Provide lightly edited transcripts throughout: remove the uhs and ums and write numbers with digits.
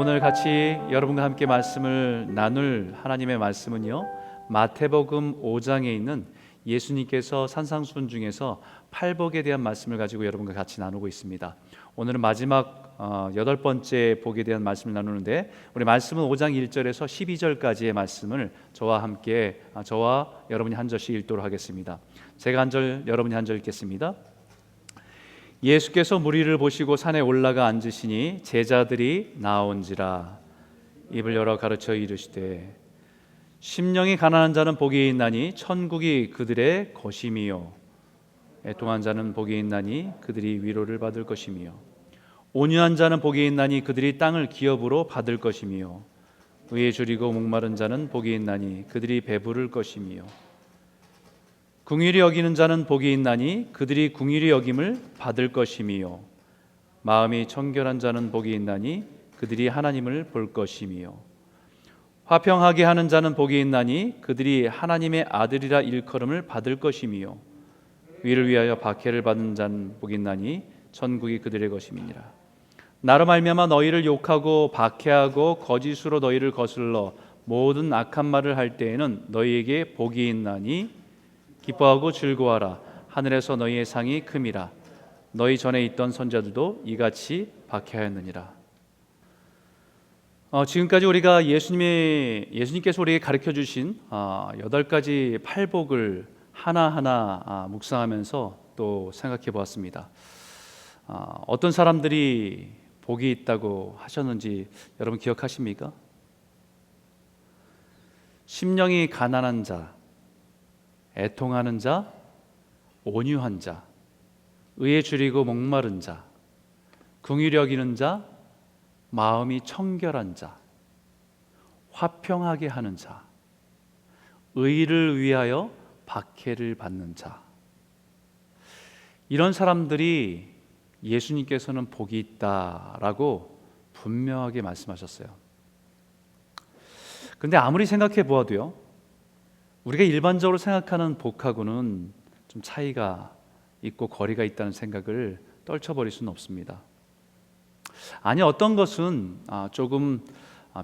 오늘 같이 여러분과 함께 말씀을 나눌 하나님의 말씀은요, 마태복음 5장에 있는 예수님께서 산상수훈 중에서 팔복에 대한 말씀을 가지고 여러분과 같이 나누고 있습니다. 오늘은 마지막 8번째 복에 대한 말씀을 나누는데, 우리 말씀은 5장 1절에서 12절까지의 말씀을 저와 여러분이 한 절씩 읽도록 하겠습니다. 제가 한 절, 여러분이 한 절 읽겠습니다. 예수께서 무리를 보시고 산에 올라가 앉으시니 제자들이 나온지라. 입을 열어 가르쳐 이르시되, 심령이 가난한 자는 복이 있나니 천국이 그들의 것임이요, 애통한 자는 복이 있나니 그들이 위로를 받을 것임이요, 온유한 자는 복이 있나니 그들이 땅을 기업으로 받을 것임이요, 의에 줄이고 목마른 자는 복이 있나니 그들이 배부를 것임이요, 긍휼히 여기는 자는 복이 있나니 그들이 긍휼히 여김을 받을 것임이요, 마음이 청결한 자는 복이 있나니 그들이 하나님을 볼 것임이요, 화평하게 하는 자는 복이 있나니 그들이 하나님의 아들이라 일컬음을 받을 것임이요, 위를 위하여 박해를 받는 자는 복이 있나니 천국이 그들의 것임이니라. 나로 말미암아 너희를 욕하고 박해하고 거짓으로 너희를 거슬러 모든 악한 말을 할 때에는 너희에게 복이 있나니 기뻐하고 즐거워하라. 하늘에서 너희의 상이 큼이라. 너희 전에 있던 선자들도 이같이 박해하였느니라. 지금까지 우리가 예수님께서 우리에게 가르쳐 주신 8가지 팔복을 하나하나 묵상하면서 또 생각해 보았습니다. 어떤 사람들이 복이 있다고 하셨는지 여러분 기억하십니까? 심령이 가난한 자, 애통하는 자, 온유한 자, 의에 줄이고 목마른 자, 긍휼히 여기는 자, 마음이 청결한 자, 화평하게 하는 자, 의를 위하여 박해를 받는 자. 이런 사람들이 예수님께서는 복이 있다라고 분명하게 말씀하셨어요. 그런데 아무리 생각해 보아도요, 우리가 일반적으로 생각하는 복하고는 좀 차이가 있고 거리가 있다는 생각을 떨쳐버릴 수는 없습니다. 아니, 어떤 것은 조금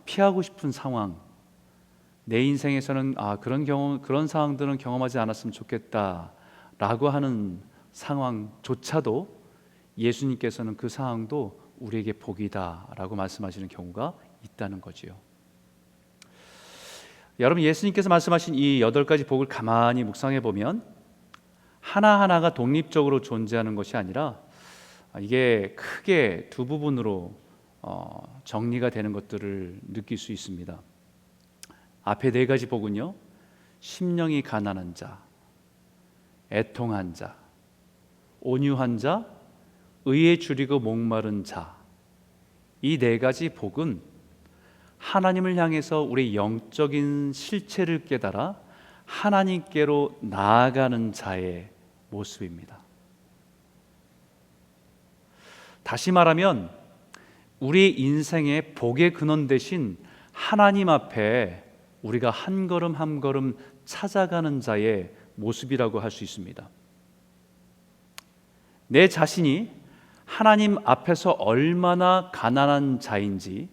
피하고 싶은 상황, 내 인생에서는 그런 상황들은 경험하지 않았으면 좋겠다라고 하는 상황조차도 예수님께서는 그 상황도 우리에게 복이다라고 말씀하시는 경우가 있다는 거지요. 여러분, 예수님께서 말씀하신 이 8가지 복을 가만히 묵상해 보면 하나하나가 독립적으로 존재하는 것이 아니라 이게 크게 두 부분으로 정리가 되는 것들을 느낄 수 있습니다. 앞에 4가지 복은요, 심령이 가난한 자, 애통한 자, 온유한 자, 의에 줄이고 목마른 자. 이 4가지 복은 하나님을 향해서 우리의 영적인 실체를 깨달아 하나님께로 나아가는 자의 모습입니다. 다시 말하면 우리 인생의 복의 근원 대신 하나님 앞에 우리가 한 걸음 한 걸음 찾아가는 자의 모습이라고 할 수 있습니다. 내 자신이 하나님 앞에서 얼마나 가난한 자인지,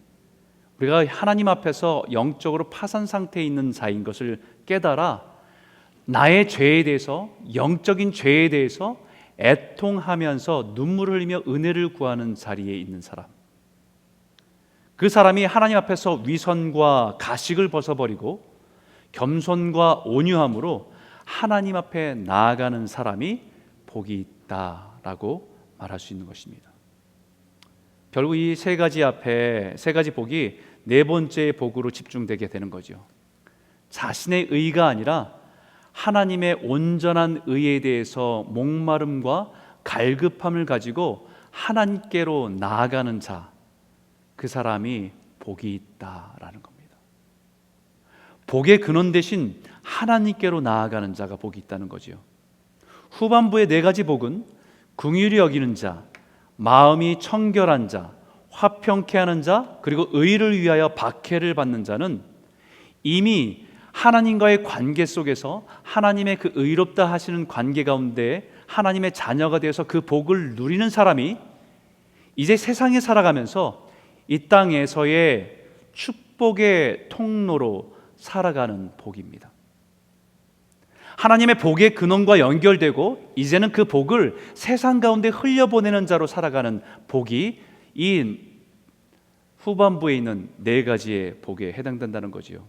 우리가 하나님 앞에서 영적으로 파산 상태에 있는 자인 것을 깨달아 나의 죄에 대해서, 영적인 죄에 대해서 애통하면서 눈물을 흘리며 은혜를 구하는 자리에 있는 사람, 그 사람이 하나님 앞에서 위선과 가식을 벗어버리고 겸손과 온유함으로 하나님 앞에 나아가는 사람이 복이 있다라고 말할 수 있는 것입니다. 결국 이 3가지 복이 4번째 복으로 집중되게 되는 거죠. 자신의 의가 아니라 하나님의 온전한 의에 대해서 목마름과 갈급함을 가지고 하나님께로 나아가는 자, 그 사람이 복이 있다라는 겁니다. 복의 근원 대신 하나님께로 나아가는 자가 복이 있다는 거죠. 후반부의 4가지 복은 긍휼히 여기는 자, 마음이 청결한 자, 화평케 하는 자, 그리고 의를 위하여 박해를 받는 자는 이미 하나님과의 관계 속에서 하나님의 그 의롭다 하시는 관계 가운데 하나님의 자녀가 되어서 그 복을 누리는 사람이 이제 세상에 살아가면서 이 땅에서의 축복의 통로로 살아가는 복입니다. 하나님의 복의 근원과 연결되고 이제는 그 복을 세상 가운데 흘려보내는 자로 살아가는 복이 이 후반부에 있는 네 가지의 복에 해당된다는 거지요.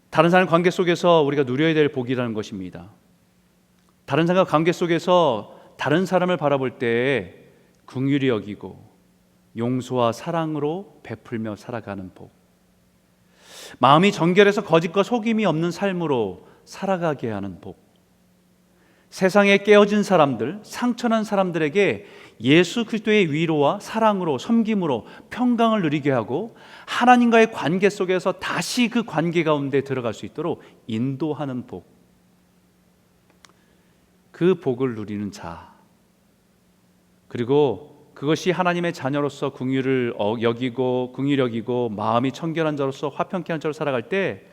다른 사람 관계 속에서 우리가 누려야 될 복이라는 것입니다. 다른 사람과 관계 속에서 다른 사람을 바라볼 때 긍휼히 여기고 용서와 사랑으로 베풀며 살아가는 복, 마음이 정결해서 거짓과 속임이 없는 삶으로 살아가게 하는 복, 세상에 깨어진 사람들, 상처난 사람들에게 예수 그리스도의 위로와 사랑으로 섬김으로 평강을 누리게 하고 하나님과의 관계 속에서 다시 그 관계 가운데 들어갈 수 있도록 인도하는 복, 그 복을 누리는 자, 그리고 그것이 하나님의 자녀로서 긍휼을 여기고 마음이 청결한 자로서 화평케 한 자로 살아갈 때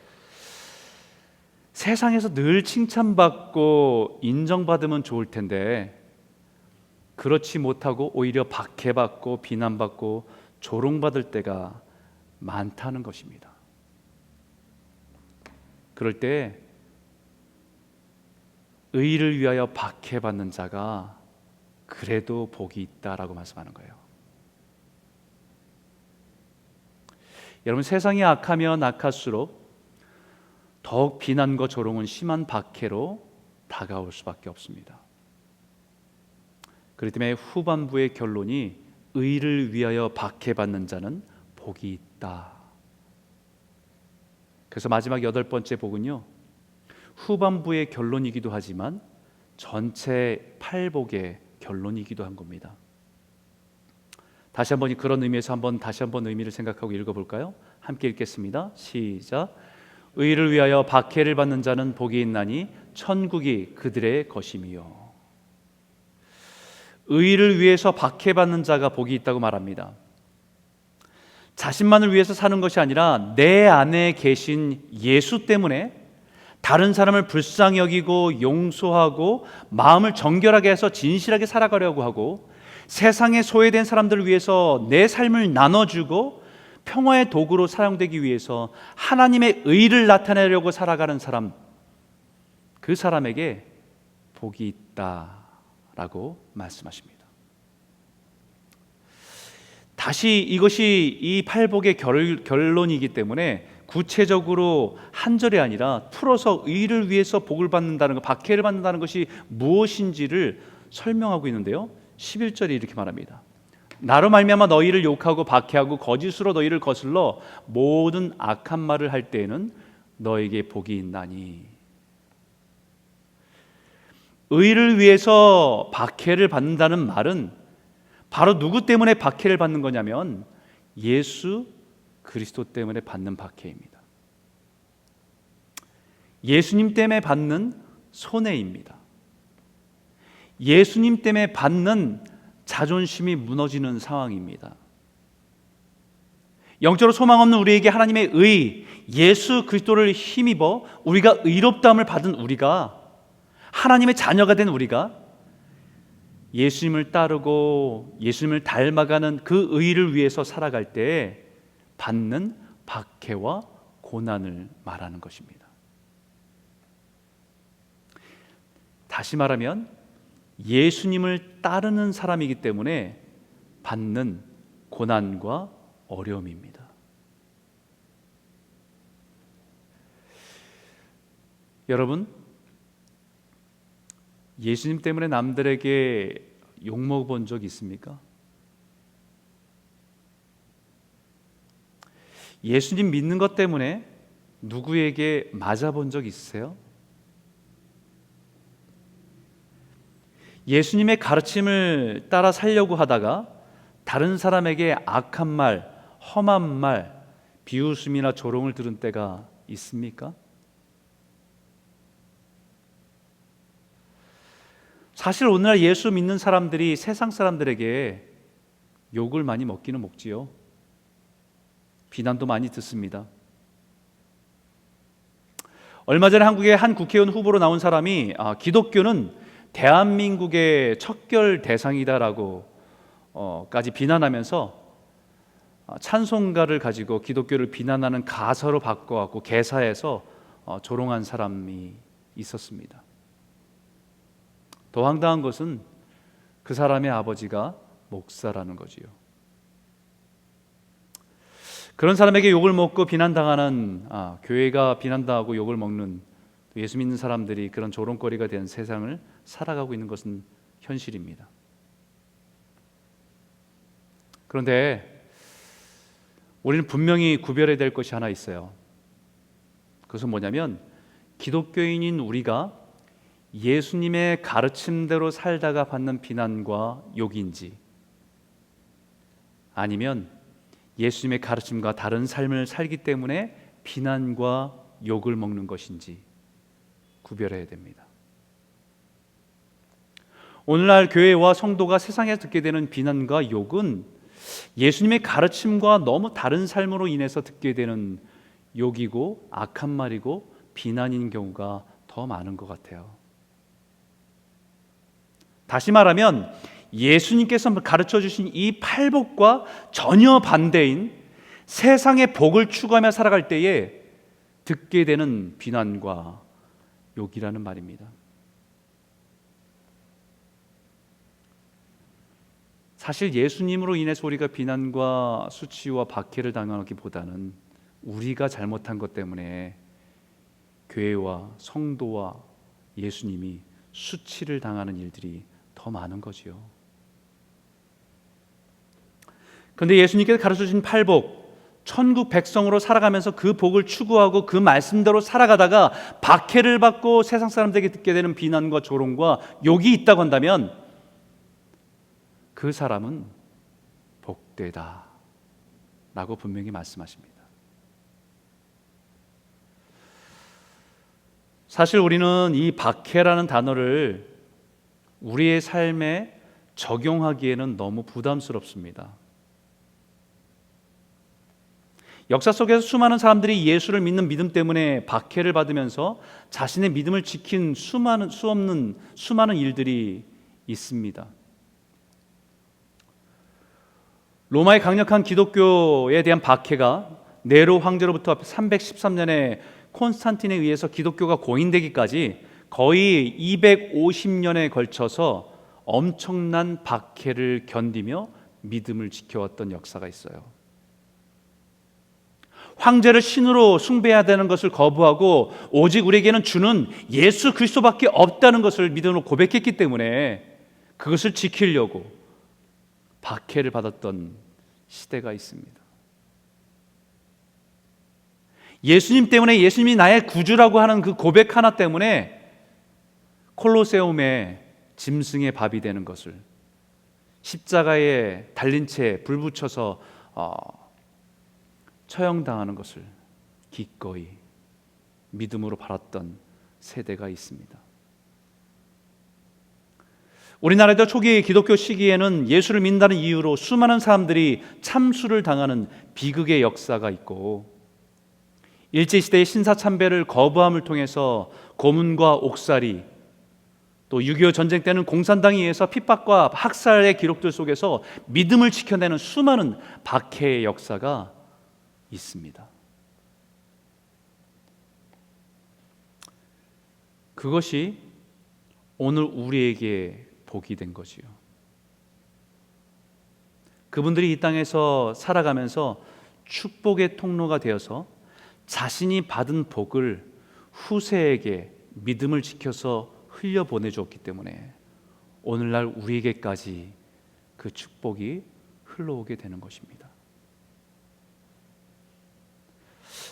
세상에서 늘 칭찬받고 인정받으면 좋을 텐데 그렇지 못하고 오히려 박해받고 비난받고 조롱받을 때가 많다는 것입니다. 그럴 때 의를 위하여 박해받는 자가 그래도 복이 있다라고 말씀하는 거예요. 여러분, 세상이 악하면 악할수록 더욱 비난과 조롱은 심한 박해로 다가올 수밖에 없습니다. 그렇기 때문에 후반부의 결론이 의를 위하여 박해받는 자는 복이 있다. 그래서 마지막 8번째 복은요, 후반부의 결론이기도 하지만 전체 8복의 결론이기도 한 겁니다. 다시 한번 그런 의미에서 다시 한번 의미를 생각하고 읽어볼까요? 함께 읽겠습니다. 시작. 의를 위하여 박해를 받는 자는 복이 있나니 천국이 그들의 것이미요. 의를 위해서 박해받는 자가 복이 있다고 말합니다. 자신만을 위해서 사는 것이 아니라 내 안에 계신 예수 때문에 다른 사람을 불쌍히 여기고 용서하고 마음을 정결하게 해서 진실하게 살아가려고 하고 세상에 소외된 사람들을 위해서 내 삶을 나눠주고 평화의 도구로 사용되기 위해서 하나님의 의를 나타내려고 살아가는 사람, 그 사람에게 복이 있다라고 말씀하십니다. 다시 이것이 이 팔복의 결론이기 때문에 구체적으로 한 절이 아니라 풀어서 의를 위해서 복을 받는다는 것, 박해를 받는다는 것이 무엇인지를 설명하고 있는데요, 11절이 이렇게 말합니다. 나로 말미암아 너희를 욕하고 박해하고 거짓으로 너희를 거슬러 모든 악한 말을 할 때에는 너에게 복이 있나니. 의를 위해서 박해를 받는다는 말은 바로 누구 때문에 박해를 받는 거냐면 예수 그리스도 때문에 받는 박해입니다. 예수님 때문에 받는 손해입니다. 예수님 때문에 받는 자존심이 무너지는 상황입니다. 영적으로 소망 없는 우리에게 하나님의 의, 예수 그리스도를 힘입어 우리가 의롭다함을 받은 우리가, 하나님의 자녀가 된 우리가 예수님을 따르고 예수님을 닮아가는 그 의를 위해서 살아갈 때 받는 박해와 고난을 말하는 것입니다. 다시 말하면 예수님을 따르는 사람이기 때문에 받는 고난과 어려움입니다. 여러분, 예수님 때문에 남들에게 욕먹어본 적 있습니까? 예수님 믿는 것 때문에 누구에게 맞아본 적 있으세요? 예수님의 가르침을 따라 살려고 하다가 다른 사람에게 악한 말, 험한 말, 비웃음이나 조롱을 들은 때가 있습니까? 사실 오늘날 예수 믿는 사람들이 세상 사람들에게 욕을 많이 먹기는 먹지요. 비난도 많이 듣습니다. 얼마 전에 한국의 한 국회의원 후보로 나온 사람이 기독교는 대한민국의 척결 대상이다라고 까지 비난하면서 찬송가를 가지고 기독교를 비난하는 가사로 바꿔갖고 개사해서 조롱한 사람이 있었습니다. 더 황당한 것은 그 사람의 아버지가 목사라는 거지요. 그런 사람에게 욕을 먹고 비난당하는 교회가 비난당하고 욕을 먹는 예수 믿는 사람들이 그런 조롱거리가 된 세상을 살아가고 있는 것은 현실입니다. 그런데 우리는 분명히 구별해야 될 것이 하나 있어요. 그것은 뭐냐면 기독교인인 우리가 예수님의 가르침대로 살다가 받는 비난과 욕인지, 아니면 예수님의 가르침과 다른 삶을 살기 때문에 비난과 욕을 먹는 것인지 구별해야 됩니다. 오늘날 교회와 성도가 세상에서 듣게 되는 비난과 욕은 예수님의 가르침과 너무 다른 삶으로 인해서 듣게 되는 욕이고 악한 말이고 비난인 경우가 더 많은 것 같아요. 다시 말하면 예수님께서 가르쳐 주신 이 팔복과 전혀 반대인 세상의 복을 추구하며 살아갈 때에 듣게 되는 비난과 욕이라는 말입니다. 사실 예수님으로 인해서 우리가 비난과 수치와 박해를 당하기보다는 우리가 잘못한 것 때문에 교회와 성도와 예수님이 수치를 당하는 일들이 더 많은 거지요. 그런데 예수님께서 가르쳐 주신 팔복, 천국 백성으로 살아가면서 그 복을 추구하고 그 말씀대로 살아가다가 박해를 받고 세상 사람들에게 듣게 되는 비난과 조롱과 욕이 있다고 한다면 그 사람은 복되다 라고 분명히 말씀하십니다. 사실 우리는 이 박해라는 단어를 우리의 삶에 적용하기에는 너무 부담스럽습니다. 역사 속에서 수많은 사람들이 예수를 믿는 믿음 때문에 박해를 받으면서 자신의 믿음을 지킨 수많은 일들이 있습니다. 로마의 강력한 기독교에 대한 박해가 네로 황제로부터 313년에 콘스탄틴에 의해서 기독교가 공인되기까지 거의 250년에 걸쳐서 엄청난 박해를 견디며 믿음을 지켜왔던 역사가 있어요. 황제를 신으로 숭배해야 되는 것을 거부하고 오직 우리에게는 주는 예수 그리스도밖에 없다는 것을 믿음으로 고백했기 때문에 그것을 지키려고 박해를 받았던 시대가 있습니다. 예수님 때문에, 예수님이 나의 구주라고 하는 그 고백 하나 때문에 콜로세움에 짐승의 밥이 되는 것을, 십자가에 달린 채 불 붙여서 처형당하는 것을 기꺼이 믿음으로 바랐던 세대가 있습니다. 우리나라에도 초기 기독교 시기에는 예수를 믿는다는 이유로 수많은 사람들이 참수를 당하는 비극의 역사가 있고, 일제시대의 신사참배를 거부함을 통해서 고문과 옥살이, 또 6.25 전쟁 때는 공산당에 의해서 핍박과 학살의 기록들 속에서 믿음을 지켜내는 수많은 박해의 역사가 있습니다. 그것이 오늘 우리에게 복이 된 거지요. 그분들이 이 땅에서 살아가면서 축복의 통로가 되어서 자신이 받은 복을 후세에게 믿음을 지켜서 흘려보내줬기 때문에 오늘날 우리에게까지 그 축복이 흘러오게 되는 것입니다.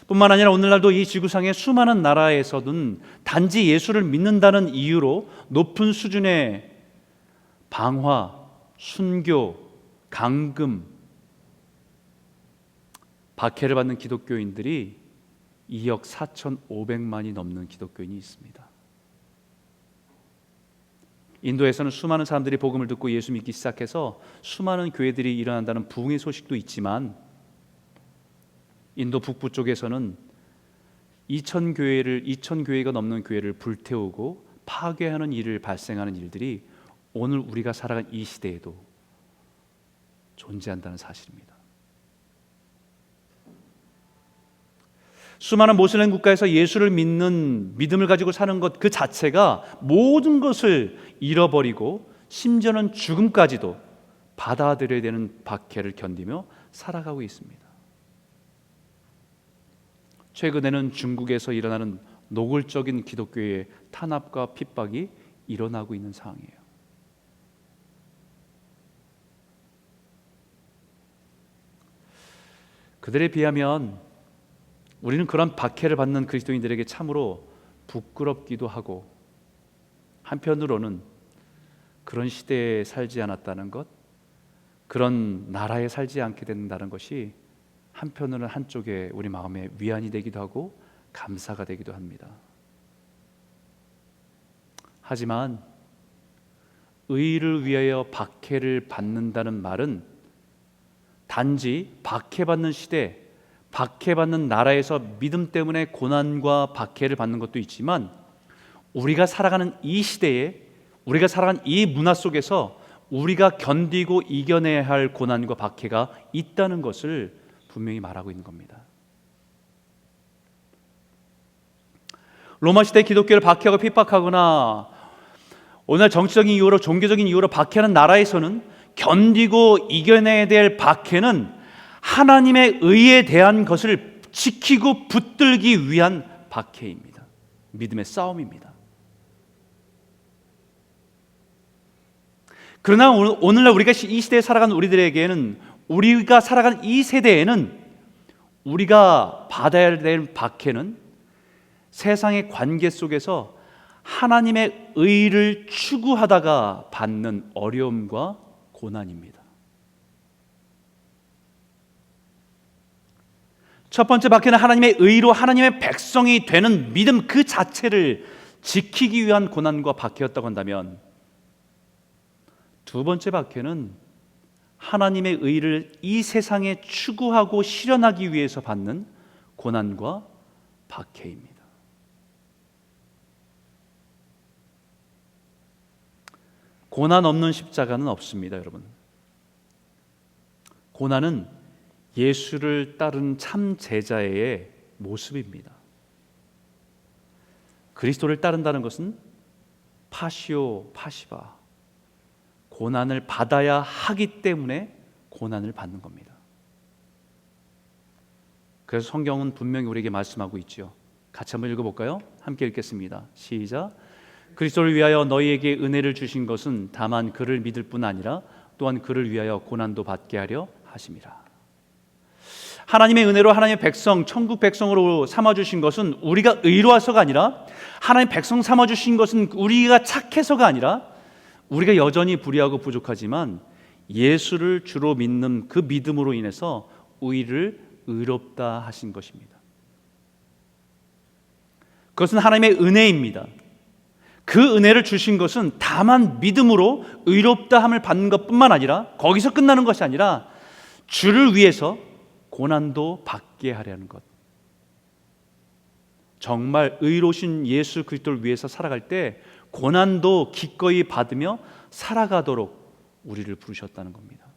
뿐만 아니라 오늘날도 이 지구상의 수많은 나라에서는 단지 예수를 믿는다는 이유로 높은 수준의 방화, 순교, 강금, 박해를 받는 기독교인들이 2억 4,500만이 넘는 기독교인이 있습니다. 인도에서는 수많은 사람들이 복음을 듣고 예수 믿기 시작해서 수많은 교회들이 일어난다는 부흥의 소식도 있지만, 인도 북부 쪽에서는 2,000교회가 넘는 교회를 불태우고 파괴하는 일을 발생하는 일들이 오늘 우리가 살아간 이 시대에도 존재한다는 사실입니다. 수많은 모슬렘 국가에서 예수를 믿는 믿음을 가지고 사는 것 그 자체가 모든 것을 잃어버리고 심지어는 죽음까지도 받아들여야 되는 박해를 견디며 살아가고 있습니다. 최근에는 중국에서 일어나는 노골적인 기독교의 탄압과 핍박이 일어나고 있는 상황이에요. 그들에 비하면 우리는 그런 박해를 받는 그리스도인들에게 참으로 부끄럽기도 하고, 한편으로는 그런 시대에 살지 않았다는 것, 그런 나라에 살지 않게 된다는 것이 한편으로는 한쪽에 우리 마음에 위안이 되기도 하고 감사가 되기도 합니다. 하지만 의를 위하여 박해를 받는다는 말은 단지 박해받는 시대, 박해받는 나라에서 믿음 때문에 고난과 박해를 받는 것도 있지만, 우리가 살아가는 이 시대에, 우리가 살아가는 이 문화 속에서 우리가 견디고 이겨내야 할 고난과 박해가 있다는 것을 분명히 말하고 있는 겁니다. 로마 시대 기독교를 박해하고 핍박하거나 오늘 정치적인 이유로, 종교적인 이유로 박해하는 나라에서는 견디고 이겨내야 될 박해는 하나님의 의에 대한 것을 지키고 붙들기 위한 박해입니다. 믿음의 싸움입니다. 그러나 오늘날 우리가 이 시대에 살아가는 우리들에게는, 우리가 살아가는 이 세대에는 우리가 받아야 될 박해는 세상의 관계 속에서 하나님의 의를 추구하다가 받는 어려움과 고난입니다. 첫 번째 박해는 하나님의 의로 하나님의 백성이 되는 믿음 그 자체를 지키기 위한 고난과 박해였다고 한다면, 두 번째 박해는 하나님의 의를 이 세상에 추구하고 실현하기 위해서 받는 고난과 박해입니다. 고난 없는 십자가는 없습니다, 여러분. 고난은 예수를 따른 참 제자의 모습입니다. 그리스도를 따른다는 것은 파시오 파시바, 고난을 받아야 하기 때문에 고난을 받는 겁니다. 그래서 성경은 분명히 우리에게 말씀하고 있죠. 같이 한번 읽어볼까요? 함께 읽겠습니다. 시작. 그리스도를 위하여 너희에게 은혜를 주신 것은 다만 그를 믿을 뿐 아니라 또한 그를 위하여 고난도 받게 하려 하심이라. 하나님의 은혜로 하나님의 백성, 천국 백성으로 삼아주신 것은 우리가 의로워서가 아니라, 하나님의 백성 삼아주신 것은 우리가 착해서가 아니라, 우리가 여전히 불의하고 부족하지만 예수를 주로 믿는 그 믿음으로 인해서 우리를 의롭다 하신 것입니다. 그것은 하나님의 은혜입니다. 그 은혜를 주신 것은 다만 믿음으로 의롭다함을 받는 것뿐만 아니라, 거기서 끝나는 것이 아니라 주를 위해서 고난도 받게 하려는 것. 정말 의로우신 예수 그리스도를 위해서 살아갈 때 고난도 기꺼이 받으며 살아가도록 우리를 부르셨다는 겁니다.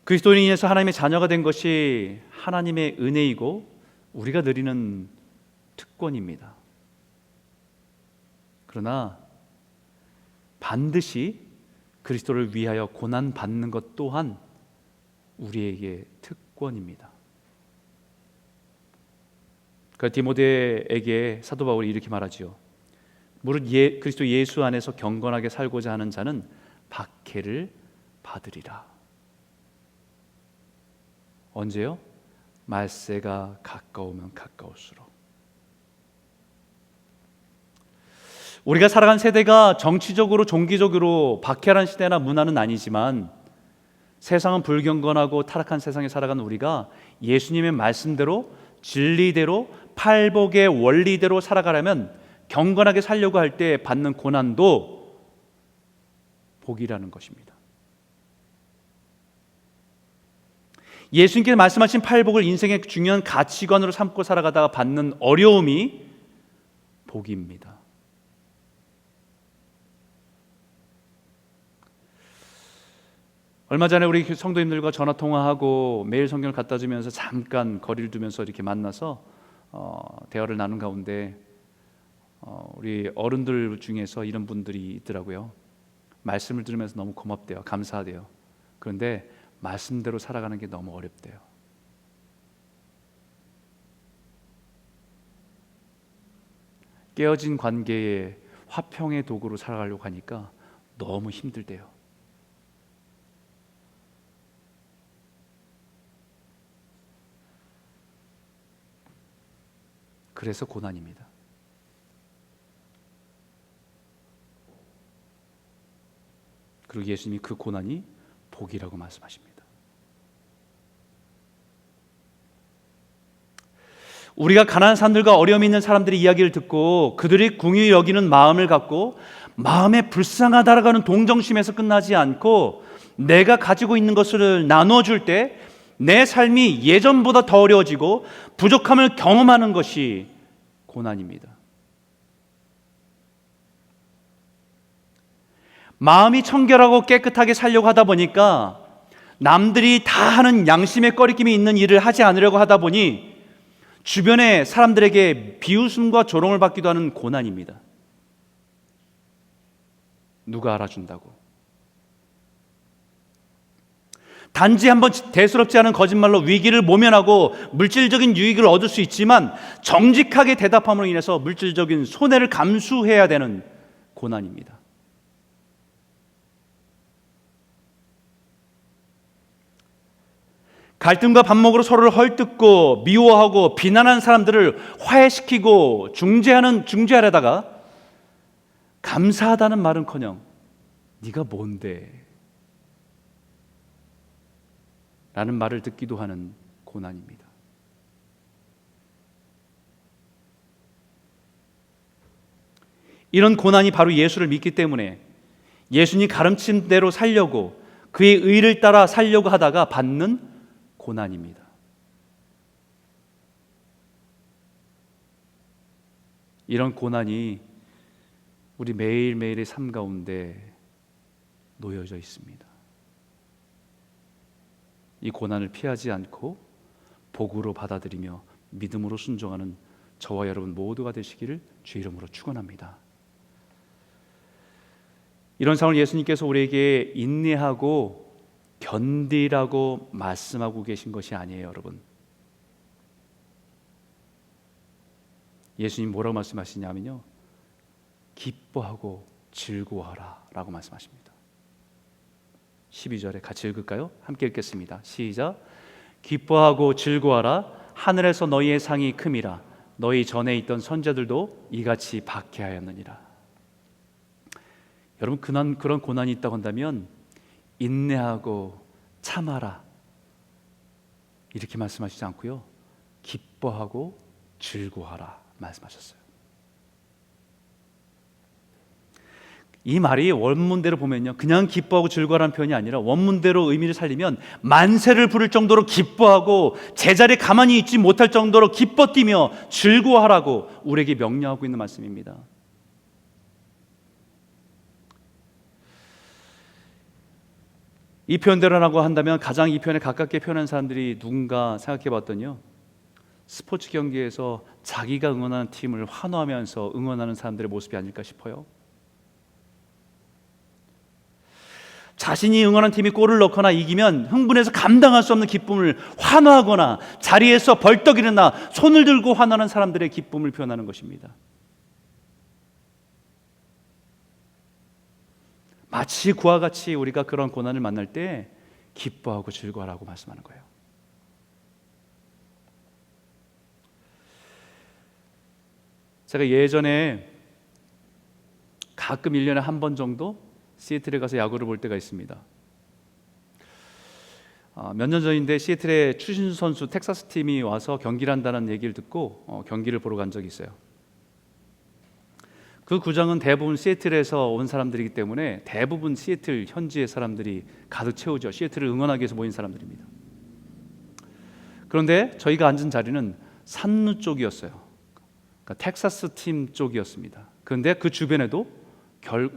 그리스도인에서 하나님의 자녀가 된 것이 하나님의 은혜이고 우리가 누리는 특권입니다. 그러나 반드시 그리스도를 위하여 고난 받는 것 또한 우리에게 특권입니다. 그 디모데에게 사도 바울이 이렇게 말하지요. 무릇 그리스도 예수 안에서 경건하게 살고자 하는 자는 박해를 받으리라. 언제요? 말세가 가까우면 가까울수록. 우리가 살아간 세대가 정치적으로 종기적으로 박해라는 시대나 문화는 아니지만, 세상은 불경건하고 타락한 세상에 살아가는 우리가 예수님의 말씀대로, 진리대로, 팔복의 원리대로 살아가려면, 경건하게 살려고 할 때 받는 고난도 복이라는 것입니다. 예수님께서 말씀하신 팔복을 인생의 중요한 가치관으로 삼고 살아가다가 받는 어려움이 복입니다. 얼마 전에 우리 성도님들과 전화 통화하고 매일 성경을 갖다 주면서 잠깐 거리를 두면서 이렇게 만나서 대화를 나눈 가운데 우리 어른들 중에서 이런 분들이 있더라고요. 말씀을 들으면서 너무 고맙대요. 감사하대요. 그런데 말씀대로 살아가는 게 너무 어렵대요. 깨어진 관계에 화평의 도구로 살아가려고 하니까 너무 힘들대요. 그래서 고난입니다. 그리고 예수님이 그 고난이 복이라고 말씀하십니다. 우리가 가난한 사람들과 어려움이 있는 사람들의 이야기를 듣고 그들이 긍휼히 여기는 마음을 갖고 마음에 불쌍하다라고 하는 동정심에서 끝나지 않고 내가 가지고 있는 것을 나눠줄 때 내 삶이 예전보다 더 어려워지고 부족함을 경험하는 것이 고난입니다. 마음이 청결하고 깨끗하게 살려고 하다 보니까 남들이 다 하는 양심의 꺼리낌이 있는 일을 하지 않으려고 하다 보니 주변의 사람들에게 비웃음과 조롱을 받기도 하는 고난입니다. 누가 알아준다고. 단지 한번 대수롭지 않은 거짓말로 위기를 모면하고 물질적인 유익을 얻을 수 있지만 정직하게 대답함으로 인해서 물질적인 손해를 감수해야 되는 고난입니다. 갈등과 반목으로 서로를 헐뜯고 미워하고 비난하는 사람들을 화해시키고 중재하려다가 감사하다는 말은커녕 네가 뭔데? 라는 말을 듣기도 하는 고난입니다. 이런 고난이 바로 예수를 믿기 때문에 예수님 가르친 대로 살려고 그의 의를 따라 살려고 하다가 받는 고난입니다. 이런 고난이 우리 매일매일의 삶 가운데 놓여져 있습니다. 이 고난을 피하지 않고 복으로 받아들이며 믿음으로 순종하는 저와 여러분 모두가 되시기를 주의 이름으로 축원합니다. 이런 상황을 예수님께서 우리에게 인내하고 견디라고 말씀하고 계신 것이 아니에요, 여러분. 예수님 뭐라고 말씀하시냐면요, 기뻐하고 즐거워하라 라고 말씀하십니다. 12절에 같이 읽을까요? 함께 읽겠습니다. 시작. 기뻐하고 즐거워하라. 하늘에서 너희의 상이 큼이라. 너희 전에 있던 선자들도 이같이 박해하였느니라. 여러분, 그런 고난이 있다고 한다면 인내하고 참아라 이렇게 말씀하시지 않고요, 기뻐하고 즐거워하라 말씀하셨어요. 이 말이 원문대로 보면요, 그냥 기뻐하고 즐거워하라는 표현이 아니라 원문대로 의미를 살리면 만세를 부를 정도로 기뻐하고 제자리에 가만히 있지 못할 정도로 기뻐 뛰며 즐거워하라고 우리에게 명령하고 있는 말씀입니다. 이 표현대로라고 한다면 가장 이 표현에 가깝게 표현한 사람들이 누군가 생각해 봤더니요, 스포츠 경기에서 자기가 응원하는 팀을 환호하면서 응원하는 사람들의 모습이 아닐까 싶어요. 자신이 응원하는 팀이 골을 넣거나 이기면 흥분해서 감당할 수 없는 기쁨을 환호하거나 자리에서 벌떡 일어나 손을 들고 환호하는 사람들의 기쁨을 표현하는 것입니다. 마치 그와 같이 우리가 그런 고난을 만날 때 기뻐하고 즐거워하라고 말씀하는 거예요. 제가 예전에 가끔 1년에 한 번 정도 시애틀에 가서 야구를 볼 때가 있습니다. 몇 년 전인데 시애틀에 추신수 선수 텍사스 팀이 와서 경기를 한다는 얘기를 듣고 경기를 보러 간 적이 있어요. 그 구장은 대부분 시애틀에서 온 사람들이기 때문에 대부분 시애틀 현지의 사람들이 가득 채우죠. 시애틀을 응원하기 위해서 모인 사람들입니다. 그런데 저희가 앉은 자리는 산루 쪽이었어요. 그러니까 텍사스 팀 쪽이었습니다. 그런데 그 주변에도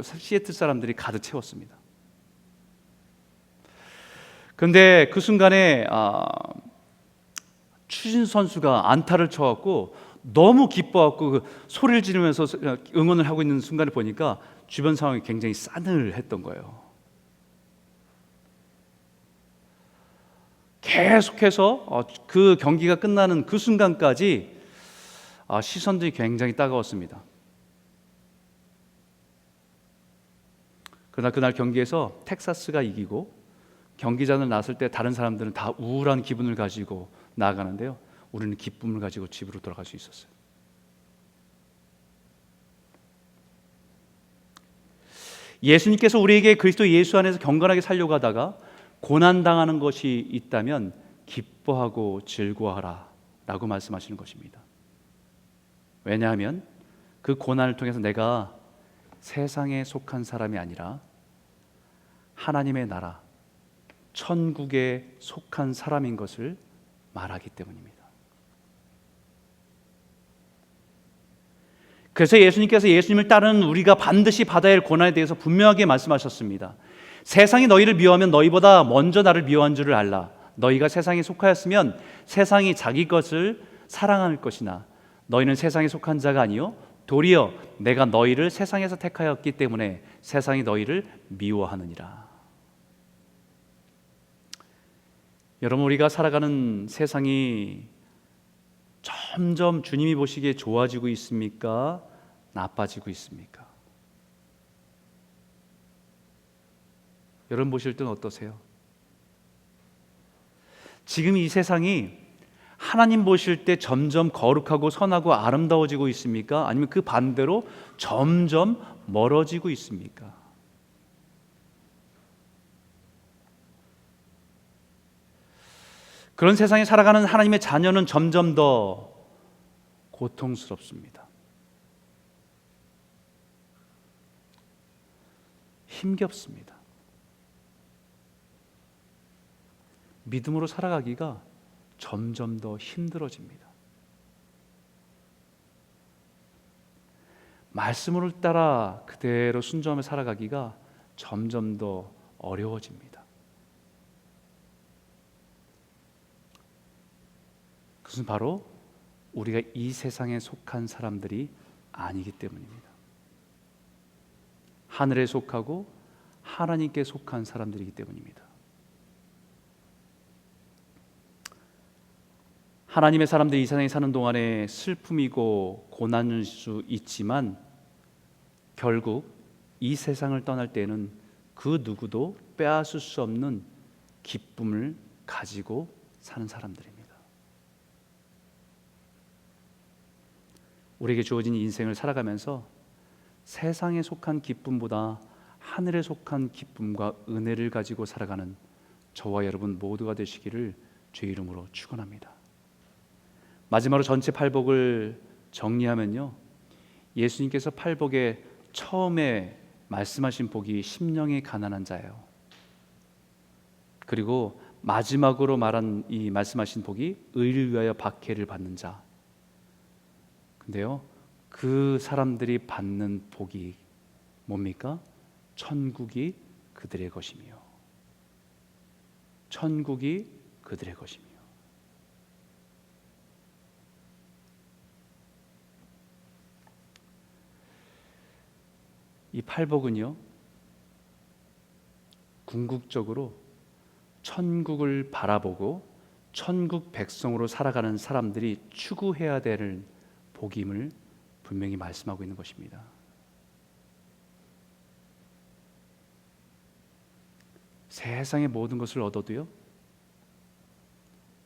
시애틀 사람들이 가득 채웠습니다. 근데 그 순간에 추신 선수가 안타를 쳐갖고 너무 기뻐갖고 그 소리를 지르면서 응원을 하고 있는 순간을 보니까 주변 상황이 굉장히 싸늘했던 거예요. 계속해서 그 경기가 끝나는 그 순간까지 시선들이 굉장히 따가웠습니다. 그러나 그날 경기에서 텍사스가 이기고 경기장을 나설 때 다른 사람들은 다 우울한 기분을 가지고 나아가는데요, 우리는 기쁨을 가지고 집으로 돌아갈 수 있었어요. 예수님께서 우리에게 그리스도 예수 안에서 경건하게 살려고 하다가 고난당하는 것이 있다면 기뻐하고 즐거워하라 라고 말씀하시는 것입니다. 왜냐하면 그 고난을 통해서 내가 세상에 속한 사람이 아니라 하나님의 나라, 천국에 속한 사람인 것을 말하기 때문입니다. 그래서 예수님께서 예수님을 따르는 우리가 반드시 받아야 할 고난에 대해서 분명하게 말씀하셨습니다. 세상이 너희를 미워하면 너희보다 먼저 나를 미워한 줄을 알라. 너희가 세상에 속하였으면 세상이 자기 것을 사랑할 것이나 너희는 세상에 속한 자가 아니요 도리어 내가 너희를 세상에서 택하였기 때문에 세상이 너희를 미워하느니라. 여러분, 우리가 살아가는 세상이 점점 주님이 보시기에 좋아지고 있습니까? 나빠지고 있습니까? 여러분 보실 때는 어떠세요? 지금 이 세상이 하나님 보실 때 점점 거룩하고 선하고 아름다워지고 있습니까? 아니면 그 반대로 점점 멀어지고 있습니까? 그런 세상에 살아가는 하나님의 자녀는 점점 더 고통스럽습니다. 힘겹습니다. 믿음으로 살아가기가 점점 더 힘들어집니다. 말씀을 따라 그대로 순종하며 살아가기가 점점 더 어려워집니다. 그것은 바로 우리가 이 세상에 속한 사람들이 아니기 때문입니다. 하늘에 속하고 하나님께 속한 사람들이기 때문입니다. 하나님의 사람들이 이 세상에 사는 동안에 슬픔이고 고난일 수 있지만 결국 이 세상을 떠날 때는 그 누구도 빼앗을 수 없는 기쁨을 가지고 사는 사람들입니다. 우리에게 주어진 인생을 살아가면서 세상에 속한 기쁨보다 하늘에 속한 기쁨과 은혜를 가지고 살아가는 저와 여러분 모두가 되시기를 주의 이름으로 축원합니다. 마지막으로 전체 팔복을 정리하면요, 예수님께서 팔복에 처음에 말씀하신 복이 심령이 가난한 자예요. 그리고 마지막으로 말한 이 말씀하신 복이 의를 위하여 박해를 받는 자. 근데요, 그 사람들이 받는 복이 뭡니까? 천국이 그들의 것이며, 천국이 그들의 것이며. 이 팔복은요, 궁극적으로 천국을 바라보고 천국 백성으로 살아가는 사람들이 추구해야 될 복임을 분명히 말씀하고 있는 것입니다. 세상의 모든 것을 얻어도요,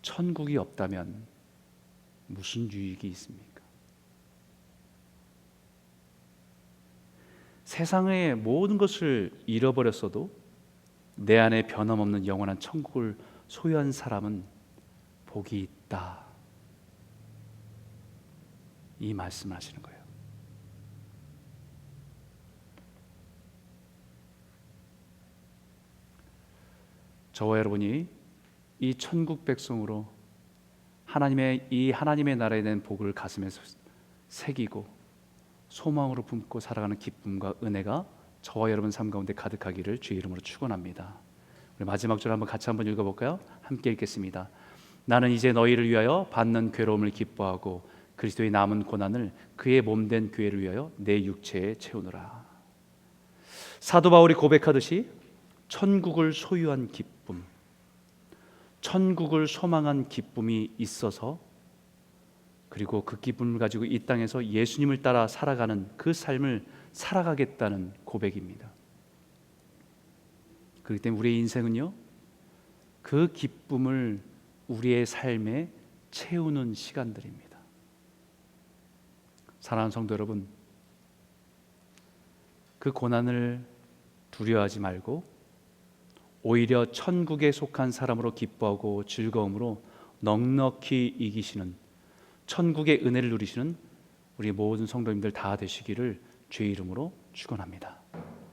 천국이 없다면 무슨 유익이 있습니까? 세상의 모든 것을 잃어버렸어도 내 안에 변함없는 영원한 천국을 소유한 사람은 복이 있다, 이 말씀을 하시는 거예요. 저와 여러분이 이 천국 백성으로 하나님의 나라에 대한 복을 가슴에 새기고 소망으로 품고 살아가는 기쁨과 은혜가 저와 여러분 삶 가운데 가득하기를 주의 이름으로 축원합니다. 우리 마지막 줄 한번 같이 한번 읽어볼까요? 함께 읽겠습니다. 나는 이제 너희를 위하여 받는 괴로움을 기뻐하고 그리스도의 남은 고난을 그의 몸된 교회를 위하여 내 육체에 채우노라. 사도 바울이 고백하듯이 천국을 소유한 기쁨, 천국을 소망한 기쁨이 있어서, 그리고 그 기쁨을 가지고 이 땅에서 예수님을 따라 살아가는 그 삶을 살아가겠다는 고백입니다. 그렇기 때문에 우리의 인생은요, 그 기쁨을 우리의 삶에 채우는 시간들입니다. 사랑하는 성도 여러분, 그 고난을 두려워하지 말고 오히려 천국에 속한 사람으로 기뻐하고 즐거움으로 넉넉히 이기시는, 천국의 은혜를 누리시는 우리 모든 성도님들 다 되시기를 주의 이름으로 축원합니다.